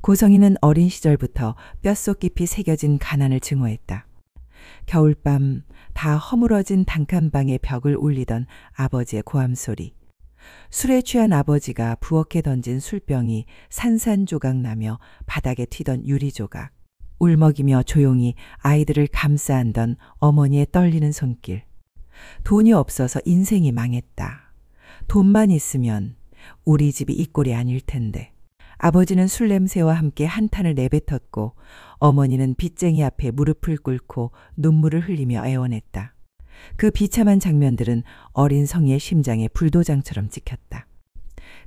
고성이는 어린 시절부터 뼛속 깊이 새겨진 가난을 증오했다. 겨울밤 다 허물어진 단칸방의 벽을 울리던 아버지의 고함 소리. 술에 취한 아버지가 부엌에 던진 술병이 산산조각 나며 바닥에 튀던 유리조각. 울먹이며 조용히 아이들을 감싸 안던 어머니의 떨리는 손길. 돈이 없어서 인생이 망했다. 돈만 있으면 우리 집이 이 꼴이 아닐 텐데. 아버지는 술 냄새와 함께 한탄을 내뱉었고 어머니는 빚쟁이 앞에 무릎을 꿇고 눈물을 흘리며 애원했다. 그 비참한 장면들은 어린 성희의 심장에 불도장처럼 찍혔다.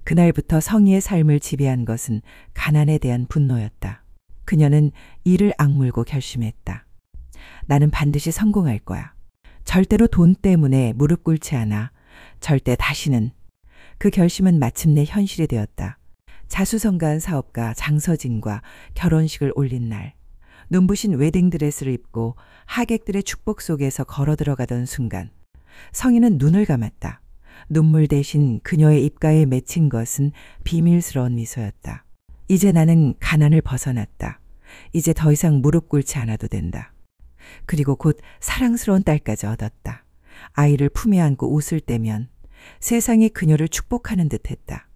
그날부터 성희의 삶을 지배한 것은 가난에 대한 분노였다. 그녀는 이를 악물고 결심했다. 나는 반드시 성공할 거야. 절대로 돈 때문에 무릎 꿇지 않아. 절대 다시는. 그 결심은 마침내 현실이 되었다. 자수성가한 사업가 장서진과 결혼식을 올린 날, 눈부신 웨딩드레스를 입고 하객들의 축복 속에서 걸어 들어가던 순간 성희는 눈을 감았다. 눈물 대신 그녀의 입가에 맺힌 것은 비밀스러운 미소였다. 이제 나는 가난을 벗어났다. 이제 더 이상 무릎 꿇지 않아도 된다. 그리고 곧 사랑스러운 딸까지 얻었다. 아이를 품에 안고 웃을 때면 세상이 그녀를 축복하는 듯했다.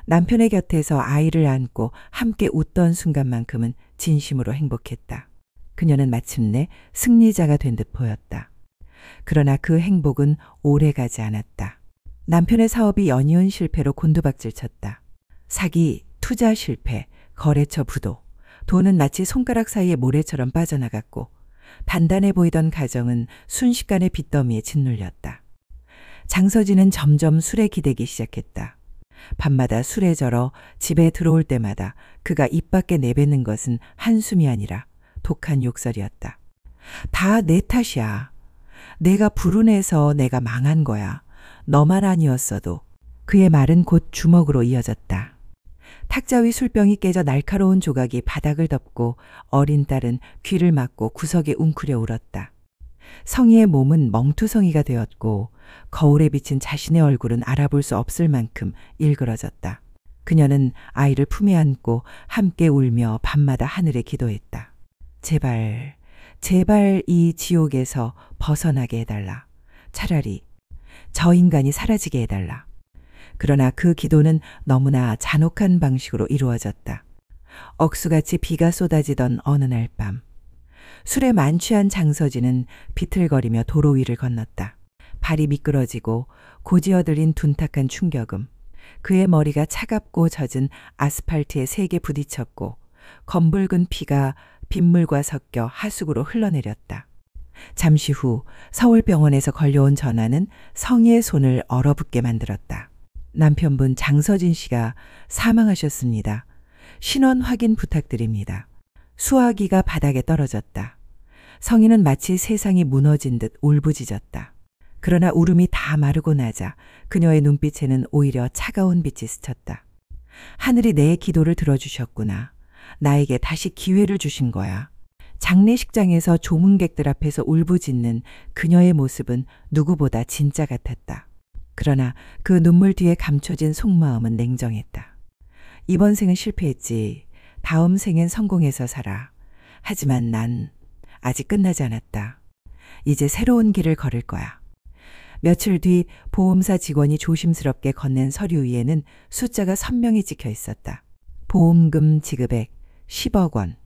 남편의 곁에서 아이를 안고 함께 웃던 순간만큼은 진심으로 행복했다. 그녀는 마침내 승리자가 된 듯 보였다. 그러나 그 행복은 오래가지 않았다. 남편의 사업이 연이은 실패로 곤두박질 쳤다. 사기, 투자 실패, 거래처 부도. 돈은 마치 손가락 사이에 모래처럼 빠져나갔고 단단해 보이던 가정은 순식간에 빚더미에 짓눌렸다. 장서진은 점점 술에 기대기 시작했다. 밤마다 술에 절어 집에 들어올 때마다 그가 입 밖에 내뱉는 것은 한숨이 아니라 독한 욕설이었다. 다 내 탓이야. 내가 불운해서 내가 망한 거야. 너만 아니었어도. 그의 말은 곧 주먹으로 이어졌다. 탁자 위 술병이 깨져 날카로운 조각이 바닥을 덮고 어린 딸은 귀를 막고 구석에 웅크려 울었다. 성희의 몸은 멍투성이가 되었고 거울에 비친 자신의 얼굴은 알아볼 수 없을 만큼 일그러졌다. 그녀는 아이를 품에 안고 함께 울며 밤마다 하늘에 기도했다. 제발, 제발 이 지옥에서 벗어나게 해달라. 차라리 저 인간이 사라지게 해달라. 그러나 그 기도는 너무나 잔혹한 방식으로 이루어졌다. 억수같이 비가 쏟아지던 어느 날 밤, 술에 만취한 장서진은 비틀거리며 도로 위를 건넜다. 발이 미끄러지고 고지어들린 둔탁한 충격음, 그의 머리가 차갑고 젖은 아스팔트에 세게 부딪혔고 검붉은 피가 빗물과 섞여 하수구로 흘러내렸다. 잠시 후 서울병원에서 걸려온 전화는 성희의 손을 얼어붙게 만들었다. 남편분 장서진 씨가 사망하셨습니다. 신원 확인 부탁드립니다. 수화기가 바닥에 떨어졌다. 성희는 마치 세상이 무너진 듯 울부짖었다. 그러나 울음이 다 마르고 나자 그녀의 눈빛에는 오히려 차가운 빛이 스쳤다. 하늘이 내 기도를 들어주셨구나. 나에게 다시 기회를 주신 거야. 장례식장에서 조문객들 앞에서 울부짖는 그녀의 모습은 누구보다 진짜 같았다. 그러나 그 눈물 뒤에 감춰진 속마음은 냉정했다. 이번 생은 실패했지. 다음 생엔 성공해서 살아. 하지만 난 아직 끝나지 않았다. 이제 새로운 길을 걸을 거야. 며칠 뒤 보험사 직원이 조심스럽게 건넨 서류 위에는 숫자가 선명히 찍혀 있었다. 보험금 지급액 10억 원.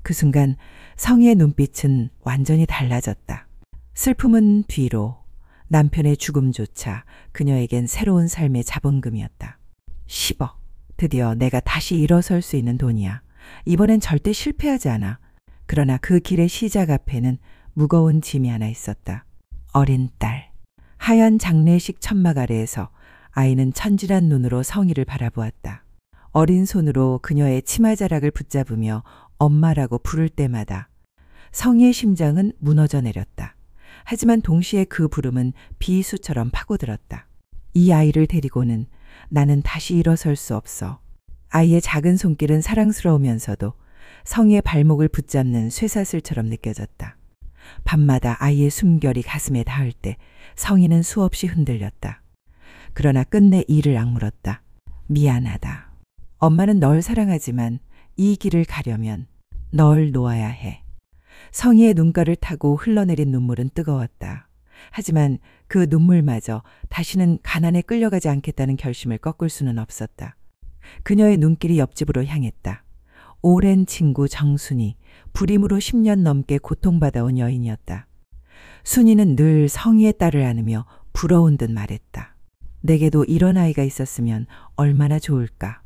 그 순간 성희의 눈빛은 완전히 달라졌다. 슬픔은 뒤로, 남편의 죽음조차 그녀에겐 새로운 삶의 자본금이었다. 10억. 드디어 내가 다시 일어설 수 있는 돈이야. 이번엔 절대 실패하지 않아. 그러나 그 길의 시작 앞에는 무거운 짐이 하나 있었다. 어린 딸. 하얀 장례식 천막 아래에서 아이는 천진한 눈으로 성희를 바라보았다. 어린 손으로 그녀의 치마자락을 붙잡으며 엄마라고 부를 때마다 성희의 심장은 무너져 내렸다. 하지만 동시에 그 부름은 비수처럼 파고들었다. 이 아이를 데리고는 나는 다시 일어설 수 없어. 아이의 작은 손길은 사랑스러우면서도 성희의 발목을 붙잡는 쇠사슬처럼 느껴졌다. 밤마다 아이의 숨결이 가슴에 닿을 때 성희는 수없이 흔들렸다. 그러나 끝내 이를 악물었다. 미안하다. 엄마는 널 사랑하지만 이 길을 가려면 널 놓아야 해. 성희의 눈가를 타고 흘러내린 눈물은 뜨거웠다. 하지만 그 눈물마저 다시는 가난에 끌려가지 않겠다는 결심을 꺾을 수는 없었다. 그녀의 눈길이 옆집으로 향했다. 오랜 친구 정순이, 불임으로 10년 넘게 고통받아온 여인이었다. 순이는 늘 성희의 딸을 안으며 부러운 듯 말했다. 내게도 이런 아이가 있었으면 얼마나 좋을까.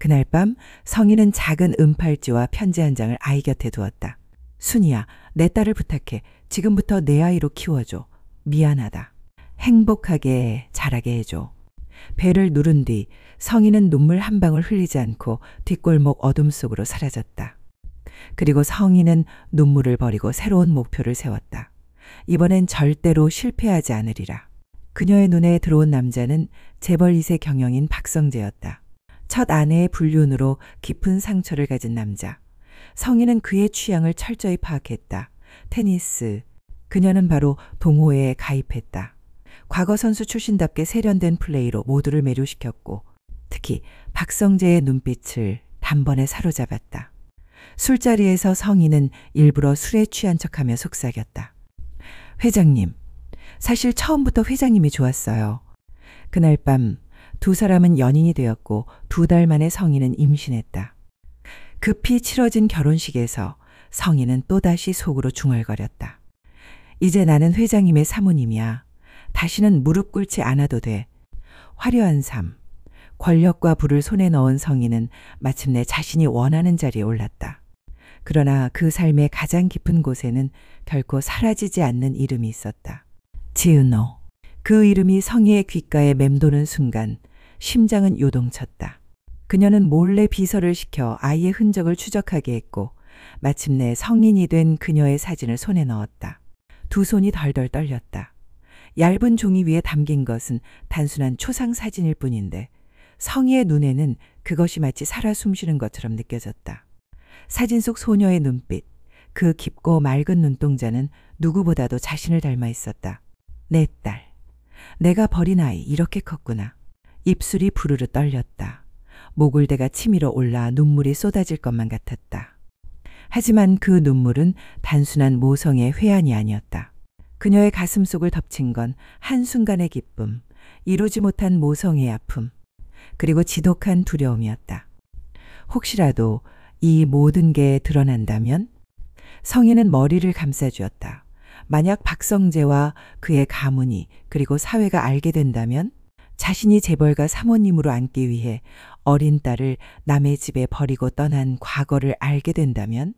그날 밤 성희는 작은 은팔찌와 편지 한 장을 아이 곁에 두었다. 순이야, 내 딸을 부탁해. 지금부터 내 아이로 키워줘. 미안하다. 행복하게 자라게 해줘. 배를 누른 뒤 성희는 눈물 한 방울 흘리지 않고 뒷골목 어둠 속으로 사라졌다. 그리고 성희는 눈물을 버리고 새로운 목표를 세웠다. 이번엔 절대로 실패하지 않으리라. 그녀의 눈에 들어온 남자는 재벌 2세 경영인 박성재였다. 첫 아내의 불륜으로 깊은 상처를 가진 남자. 성희는 그의 취향을 철저히 파악했다. 테니스. 그녀는 바로 동호회에 가입했다. 과거 선수 출신답게 세련된 플레이로 모두를 매료시켰고 특히 박성재의 눈빛을 단번에 사로잡았다. 술자리에서 성희는 일부러 술에 취한 척하며 속삭였다. 회장님, 사실 처음부터 회장님이 좋았어요. 그날 밤 두 사람은 연인이 되었고 2달 만에 성희는 임신했다. 급히 치러진 결혼식에서 성희는 또다시 속으로 중얼거렸다. 이제 나는 회장님의 사모님이야. 다시는 무릎 꿇지 않아도 돼. 화려한 삶, 권력과 부를 손에 넣은 성희는 마침내 자신이 원하는 자리에 올랐다. 그러나 그 삶의 가장 깊은 곳에는 결코 사라지지 않는 이름이 있었다. 지은호. 그 이름이 성희의 귓가에 맴도는 순간 심장은 요동쳤다. 그녀는 몰래 비서를 시켜 아이의 흔적을 추적하게 했고 마침내 성인이 된 그녀의 사진을 손에 넣었다. 두 손이 덜덜 떨렸다. 얇은 종이 위에 담긴 것은 단순한 초상 사진일 뿐인데 성희의 눈에는 그것이 마치 살아 숨쉬는 것처럼 느껴졌다. 사진 속 소녀의 눈빛, 그 깊고 맑은 눈동자는 누구보다도 자신을 닮아 있었다. 내 딸, 내가 버린 아이 이렇게 컸구나. 입술이 부르르 떨렸다. 목울대가 치밀어 올라 눈물이 쏟아질 것만 같았다. 하지만 그 눈물은 단순한 모성의 회한이 아니었다. 그녀의 가슴 속을 덮친 건 한순간의 기쁨, 이루지 못한 모성의 아픔, 그리고 지독한 두려움이었다. 혹시라도 이 모든 게 드러난다면? 성희는 머리를 감싸주었다. 만약 박성재와 그의 가문이 그리고 사회가 알게 된다면 자신이 재벌가 사모님으로 앉기 위해 어린 딸을 남의 집에 버리고 떠난 과거를 알게 된다면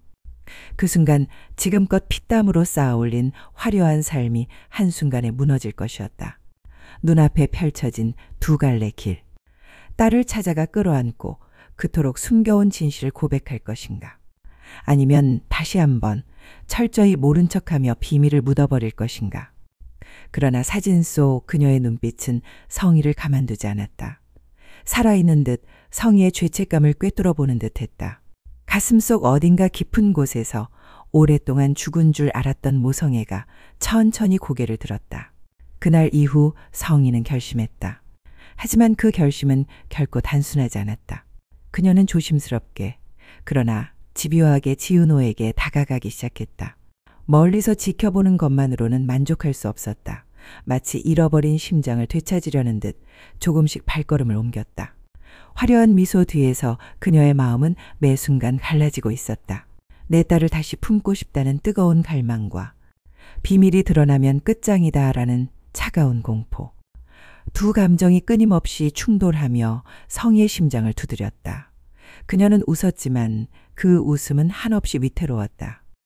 그 순간 지금껏 피땀으로 쌓아올린 화려한 삶이 한순간에 무너질 것이었다. 눈앞에 펼쳐진 두 갈래 길. 딸을 찾아가 끌어안고 그토록 숨겨온 진실을 고백할 것인가. 아니면 다시 한번 철저히 모른 척하며 비밀을 묻어버릴 것인가. 그러나 사진 속 그녀의 눈빛은 성희를 가만두지 않았다. 살아있는 듯 성희의 죄책감을 꿰뚫어보는 듯했다. 가슴속 어딘가 깊은 곳에서 오랫동안 죽은 줄 알았던 모성애가 천천히 고개를 들었다. 그날 이후 성희는 결심했다. 하지만 그 결심은 결코 단순하지 않았다. 그녀는 조심스럽게 그러나 집요하게 지은호에게 다가가기 시작했다. 멀리서 지켜보는 것만으로는 만족할 수 없었다. 마치 잃어버린 심장을 되찾으려는 듯 조금씩 발걸음을 옮겼다. 화려한 미소 뒤에서 그녀의 마음은 매 순간 갈라지고 있었다. 내 딸을 다시 품고 싶다는 뜨거운 갈망과 비밀이 드러나면 끝장이다라는 차가운 공포. 두 감정이 끊임없이 충돌하며 성희의 심장을 두드렸다. 그녀는 웃었지만 그 웃음은 한없이 위태로웠다.